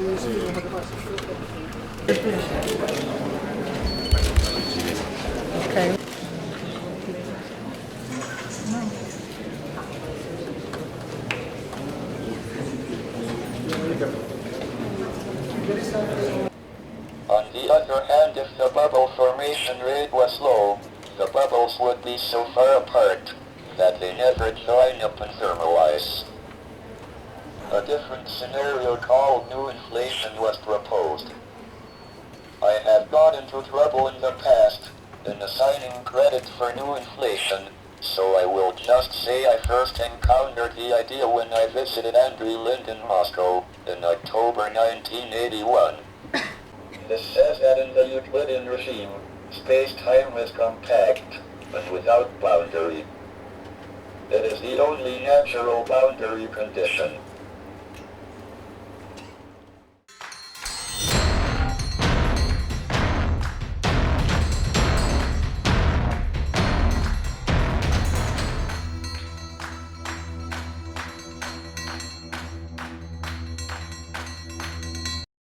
Okay. On the other hand, if the bubble formation rate was low, the bubbles would be so far apart that they never join up and thermalize. A different scenario called new inflation was proposed. I have got into trouble in the past in assigning credit for new inflation, so I will just say I first encountered the idea when I visited Andrew Lind in Moscow in October 1981. This says that in the Euclidean regime, space-time is compact and without boundary. It is the only natural boundary condition